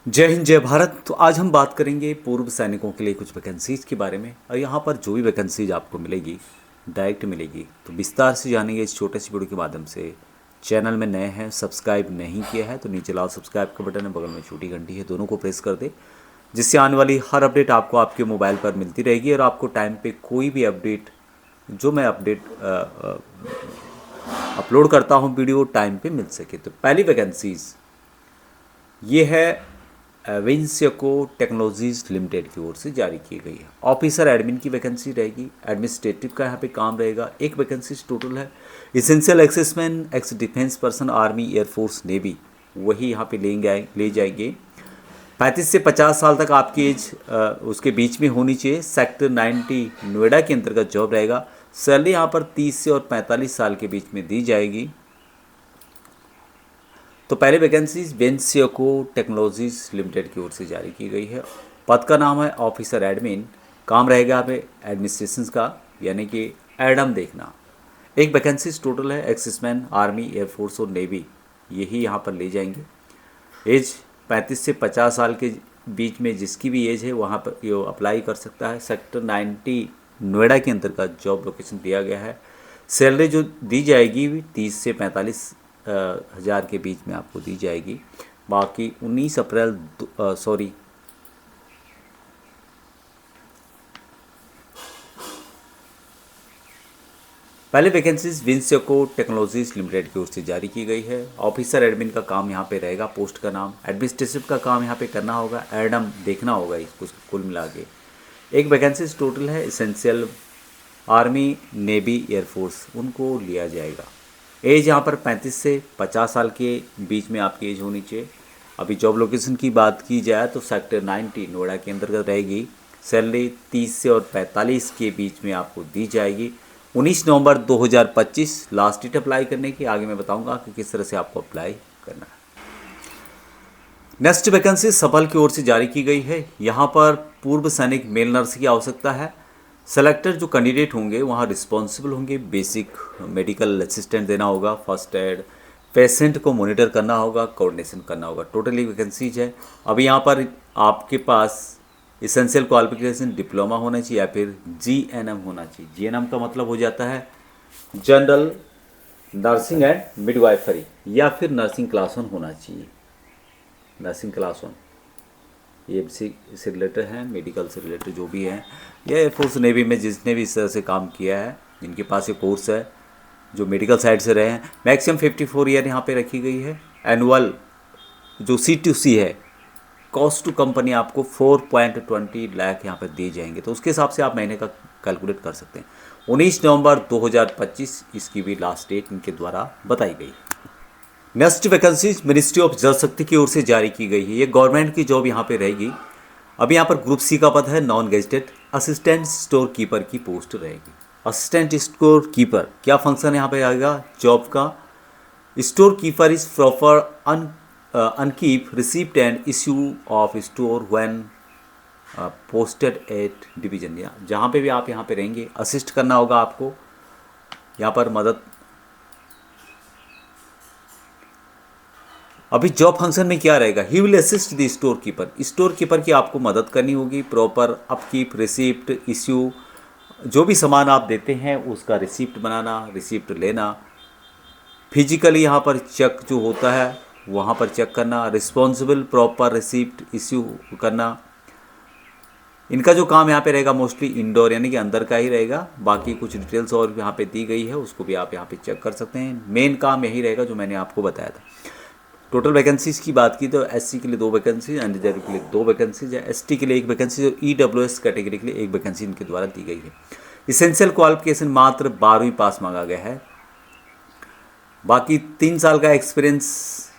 जय हिंद जय भारत। तो आज हम बात करेंगे पूर्व सैनिकों के लिए कुछ वैकेंसीज के बारे में। और यहाँ पर जो भी वैकेंसीज आपको मिलेगी डायरेक्ट मिलेगी, तो विस्तार से जानेंगे इस छोटे से वीडियो के माध्यम से। चैनल में नए हैं, सब्सक्राइब नहीं किया है तो नीचे लाल सब्सक्राइब का बटन है, बगल में छोटी घंटी है, दोनों को प्रेस कर दे, जिससे आने वाली हर अपडेट आपको आपके मोबाइल पर मिलती रहेगी और आपको टाइम पे कोई भी अपडेट जो मैं अपलोड करता हूँ वीडियो टाइम पे मिल सके। तो पहली वैकेंसीज ये है विंस्यको टेक्नोलॉजीज लिमिटेड की ओर से जारी की गई है। ऑफिसर एडमिन की वैकेंसी रहेगी, एडमिनिस्ट्रेटिव का यहाँ पे काम रहेगा। एक वैकेंसी टोटल है। Essential exserviceman, ex defence person, army, air force, navy, वही यहाँ पे ले जाएंगे। 35 से 50 साल तक आपकी एज उसके बीच में होनी चाहिए। सेक्टर 90 नोएडा के अंतर्गत जॉब रहेगा। सैलरी यहाँ पर 30 से और 45 साल के बीच में दी जाएगी। तो पहले वैकेंसीज वेंस्यको टेक्नोलॉजीज लिमिटेड की ओर से जारी की गई है। पद का नाम है ऑफिसर एडमिन। काम रहेगा यहाँ पे एडमिनिस्ट्रेशन का, यानी कि एडम देखना। एक वैकेंसीज टोटल है। एक्सिसमैन, आर्मी, एयरफोर्स और नेवी, यही यहाँ पर ले जाएंगे। एज 35 से 50 साल के बीच में जिसकी भी एज है वहाँ पर ये अप्लाई कर सकता है। सेक्टर 90 नोएडा के अंतर्गत जॉब लोकेशन दिया गया है। सैलरी जो दी जाएगी 30 से 45 हज़ार के बीच में आपको दी जाएगी। बाकी 19 अप्रैल पहले वैकेंसीज विंस्यको टेक्नोलॉजीज लिमिटेड की ओर से जारी की गई है। ऑफिसर एडमिन का काम यहाँ पे रहेगा। पोस्ट का नाम एडमिनिस्ट्रेटिव का काम यहाँ पे करना होगा, एडम देखना होगा इसको कुल मिला के। एक वैकेंसीज टोटल है। इसेंशियल आर्मी, नेवी, एयरफोर्स, उनको लिया जाएगा। एज यहाँ पर 35 से 50 साल के बीच में आपकी एज होनी चाहिए। अभी जॉब लोकेशन की बात की जाए तो सेक्टर 90 नोएडा के अंतर्गत रहेगी। सैलरी 30 से और 45 के बीच में आपको दी जाएगी। 19 नवंबर 2025 लास्ट डेट अप्लाई करने की। आगे मैं बताऊंगा कि किस तरह से आपको अप्लाई करना है। नेक्स्ट वैकेंसी सफल की ओर से जारी की गई है। यहाँ पर पूर्व सैनिक मेल नर्स की आवश्यकता है। सेलेक्टर जो कैंडिडेट होंगे वहाँ रिस्पॉन्सिबल होंगे। बेसिक मेडिकल असिस्टेंट देना होगा, फर्स्ट एड, पेशेंट को मॉनिटर करना होगा, कोऑर्डिनेशन करना होगा। टोटली वैकेंसीज है। अभी यहाँ पर आपके पास इसेंशियल क्वालिफिकेशन डिप्लोमा होना चाहिए या फिर जीएनएम होना चाहिए। जीएनएम का मतलब हो जाता है जनरल नर्सिंग एंड मिडवाइफरी, या फिर नर्सिंग क्लास 1 होना चाहिए। नर्सिंग क्लास 1 ये से रिलेटेड हैं, मेडिकल से रिलेटेड जो भी हैं, या एयरफोर्स नेवी में जिसने भी इस तरह से काम किया है, जिनके पास ये कोर्स है, जो मेडिकल साइड से रहे हैं। मैक्सिमम 54 ईयर यहाँ पे रखी गई है। एनुअल जो C2C है, कॉस्ट टू कंपनी आपको 4.20 लाख यहाँ पर दिए जाएंगे। तो उसके हिसाब से आप महीने का कैलकुलेट कर सकते हैं। 19 नवंबर 2025 इसकी भी लास्ट डेट इनके द्वारा बताई गई। नेक्स्ट वैकेंसीज मिनिस्ट्री ऑफ जल शक्ति की ओर से जारी की गई है। ये गवर्नमेंट की जॉब यहाँ पे रहेगी। अभी यहाँ पर ग्रुप सी का पद है, non gazetted assistant store keeper की पोस्ट रहेगी। असिस्टेंट स्टोर कीपर क्या फंक्शन यहाँ पे आएगा जॉब का? Store keeper is proper upkeep receipt and issue of store when posted at division. जहाँ पे भी आप यहाँ पे रहेंगे असिस्ट करना होगा आपको, यहाँ पर मदद। अभी जॉब फंक्शन में क्या रहेगा? He will assist the store keeper. Store keeper की आपको मदद करनी होगी। प्रॉपर अपकीप, रिसिप्ट, इश्यू, जो भी सामान आप देते हैं उसका रिसिप्ट बनाना, रिसिप्ट लेना। फिजिकली यहाँ पर चेक जो होता है वहाँ पर चेक करना। रिस्पॉन्सिबल प्रॉपर रिसिप्ट इश्यू करना। इनका जो काम यहाँ पे रहेगा मोस्टली इंडोर यानी कि अंदर का ही रहेगा। बाकी कुछ डिटेल्स और यहाँ पे दी गई है, उसको भी आप यहाँ पे चेक कर सकते हैं। मेन काम यही रहेगा जो मैंने आपको बताया था। टोटल वैकेंसीज की बात की तो SC के लिए 2 वैकेंसीज, अनरिजर्व के लिए 2 वैकेंसीज है, ST के लिए 1 वैकेंसी और EWS कैटेगरी के लिए 1 वैकेंसी इनके द्वारा दी गई है। इसेंशियल क्वालिफिकेशन मात्र 12वीं पास मांगा गया है। बाकी 3 साल का एक्सपीरियंस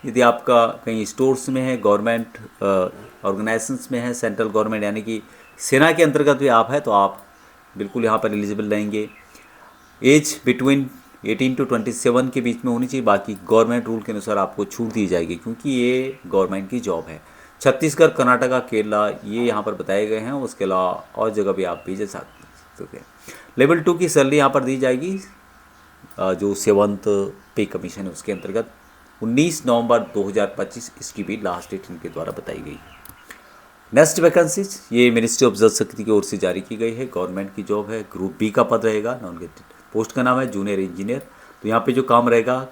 यदि आपका कहीं स्टोर्स में है, गवर्नमेंट ऑर्गेनाइजेशंस में है, सेंट्रल गवर्नमेंट यानी कि सेना के अंतर्गत भी आप है तो आप बिल्कुल यहाँ पर एलिजिबल रहेंगे। एज बिटवीन 18 to 27 के बीच में होनी चाहिए। बाकी गवर्नमेंट रूल के अनुसार आपको छूट दी जाएगी क्योंकि ये गवर्नमेंट की जॉब है। छत्तीसगढ़, कर्नाटका, केरला ये यहाँ पर बताए गए हैं। उसके अलावा और जगह भी आप भेज सकते हैं। लेवल 2 की सैलरी यहाँ पर दी जाएगी जो 7th पे कमीशन है उसके अंतर्गत। 19 नवंबर 2025 इसकी भी लास्ट डेट इनके द्वारा बताई गई है। नेक्स्ट वैकेंसीज ये मिनिस्ट्री ऑफ जल शक्ति की ओर से जारी की गई है, गवर्नमेंट की जॉब है, ग्रुप बी का पद रहेगा, नॉन गेटेड। पोस्ट का नाम है जूनियर इंजीनियर। तो यहाँ पे जो काम रहेगा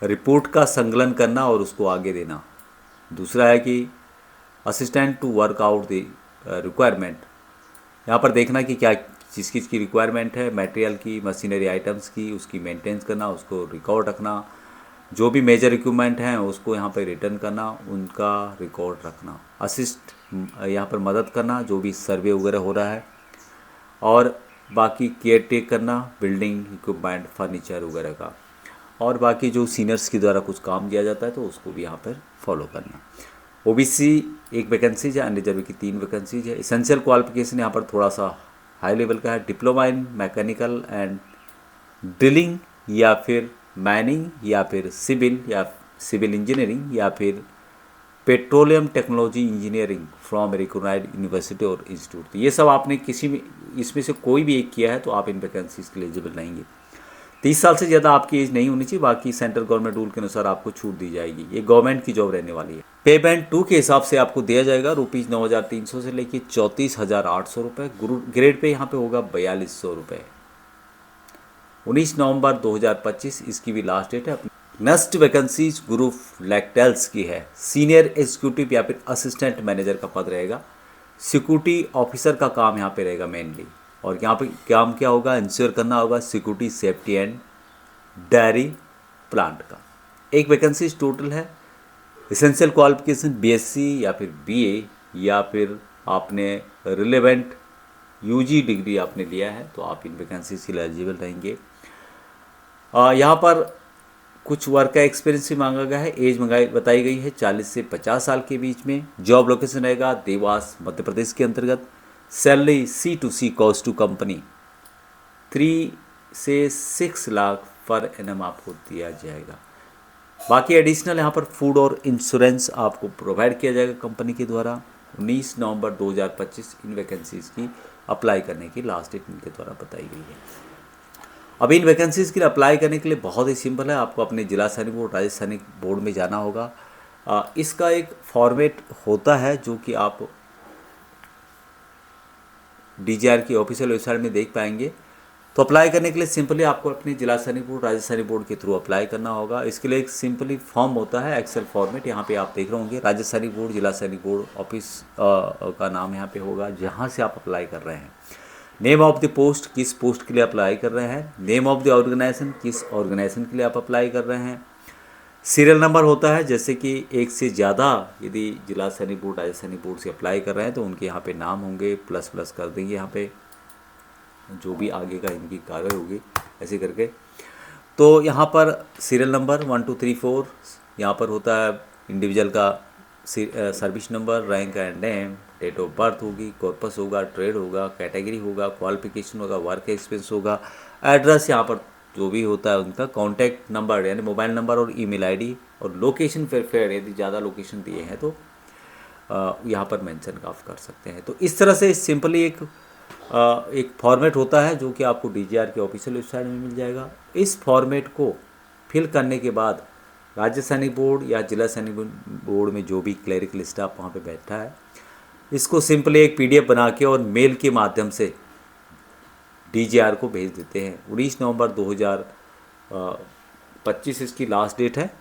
रिपोर्ट का संकलन करना और उसको आगे देना। दूसरा है कि assistant to work out the requirement, यहाँ पर देखना कि क्या किस चीज़ की रिक्वायरमेंट है, मटेरियल की, मशीनरी आइटम्स की, उसकी मेंटेनेंस करना, उसको रिकॉर्ड रखना, जो भी मेजर इक्विपमेंट हैं उसको यहाँ पर रिटर्न करना, उनका रिकॉर्ड रखना, असिस्ट यहाँ पर मदद करना जो भी सर्वे वगैरह हो रहा है, और बाकी केयर टेक करना बिल्डिंग इक्विपमेंट फर्नीचर वगैरह का, और बाकी जो सीनियर्स के द्वारा कुछ काम दिया जाता है तो उसको भी यहाँ पर फॉलो करना। ओबीसी एक वैकेंसीज है, अनरिजर्व की 3 वैकेंसीज है। इसेंशियल क्वालिफिकेशन यहाँ पर थोड़ा सा हाई लेवल का है, diploma in mechanical and drilling या फिर माइनिंग या फिर सिविल इंजीनियरिंग या फिर petroleum technology engineering from recognised university और इंस्टीट्यूट। तो ये सब आपने किसी में इसमें से कोई भी एक किया है तो आप इन वैकेंसीज के लिए एलिजिबल रहेंगे। 30 साल से ज़्यादा आपकी एज नहीं होनी चाहिए, बाकी सेंट्रल गवर्नमेंट रूल के अनुसार आपको छूट दी जाएगी। ये गवर्नमेंट की जॉब रहने वाली है। पे बैंड 2 के हिसाब से आपको दिया जाएगा ₹9,300 से लेकर 34,800 रुपये। ग्रेड पे यहाँ पे होगा 4,200 रुपये। 19 नवंबर 2025 इसकी भी लास्ट डेट है। नेक्स्ट वैकेंसीज ग्रुप लैक्टेल्स की है, सीनियर एग्जीक्यूटिव या फिर असिस्टेंट मैनेजर का पद रहेगा। सिक्योरिटी ऑफिसर का काम यहाँ पे रहेगा मेनली, और यहाँ पे काम क्या होगा, इंश्योर करना होगा security safety and dairy plant का। एक वैकेंसी टोटल है। एसेंशियल क्वालिफिकेशन बीएससी या फिर बीए या फिर आपने रिलेवेंट यूजी डिग्री आपने लिया है तो आप इन वैकेंसीज के लिए एलिजिबल रहेंगे। यहाँ पर कुछ वर्क का एक्सपीरियंस भी मांगा गया है। एज बताई गई है 40 से 50 साल के बीच में। जॉब लोकेशन रहेगा देवास मध्य प्रदेश के अंतर्गत। Salary C2C cost to company 3 से 6 लाख पर एनम आपको दिया जाएगा। बाकी एडिशनल यहाँ पर फूड और इंश्योरेंस आपको प्रोवाइड किया जाएगा कंपनी के द्वारा। 19 नवंबर 2025 इन वैकेंसीज़ की अप्लाई करने की लास्ट डेट इनके द्वारा बताई गई है। अब इन वैकेंसीज़ के लिए अप्लाई करने के लिए बहुत ही सिंपल है, आपको अपने जिला सैनिक बोर्ड राज्य सैनिक बोर्ड में जाना होगा। इसका एक फॉर्मेट होता है जो कि आप DGR की ऑफिशियल वेबसाइट में देख पाएंगे। तो अप्लाई करने के लिए सिंपली आपको अपने जिला सैनिक बोर्ड राज्य सैनिक बोर्ड के थ्रू अप्लाई करना होगा। इसके लिए एक सिंपली फॉर्म होता है एक्सेल फॉर्मेट, यहाँ पे आप देख रहे होंगे राज्य सैनिक बोर्ड जिला सैनिक बोर्ड ऑफिस का नाम यहाँ पे होगा जहाँ से आप अप्लाई कर रहे हैं। नेम ऑफ द पोस्ट, किस पोस्ट के लिए अप्लाई कर रहे हैं। नेम ऑफ द ऑर्गेनाइजेशन, किस ऑर्गेनाइजेशन के लिए आप अप्लाई कर रहे हैं। सीरियल नंबर होता है, जैसे कि एक से ज़्यादा यदि जिला सैनिक बोर्ड राज्य सैनिक बोर्ड से अप्लाई कर रहे हैं तो उनके यहाँ पे नाम होंगे, प्लस प्लस कर देंगे यहाँ पे जो भी आगे का इनकी कार्रवाई होगी ऐसे करके। तो यहाँ पर सीरियल नंबर 1 2 3 4 यहाँ पर होता है। इंडिविजुअल का service number, rank and name, date of birth होगी, कॉर्पस होगा, ट्रेड होगा, कैटेगरी होगा, क्वालिफिकेशन होगा, वर्क एक्सपीरियंस होगा, एड्रेस यहाँ पर जो भी होता है उनका, कॉन्टैक्ट नंबर यानी मोबाइल नंबर और ईमेल आईडी, और लोकेशन फेयर यदि ज़्यादा लोकेशन दिए हैं तो यहाँ पर मेंशन आप कर सकते हैं। तो इस तरह से सिंपली एक फॉर्मेट होता है जो कि आपको DGR के ऑफिशियल वेबसाइट में मिल जाएगा। इस फॉर्मेट को फिल करने के बाद राज्य सैनिक बोर्ड या जिला सैनिक बोर्ड में जो भी क्लरिकल स्टाफ वहाँ पे बैठा है, इसको सिंपली एक PDF बना के और मेल के माध्यम से DGR को भेज देते हैं। 19 नवंबर 2025 इसकी लास्ट डेट है।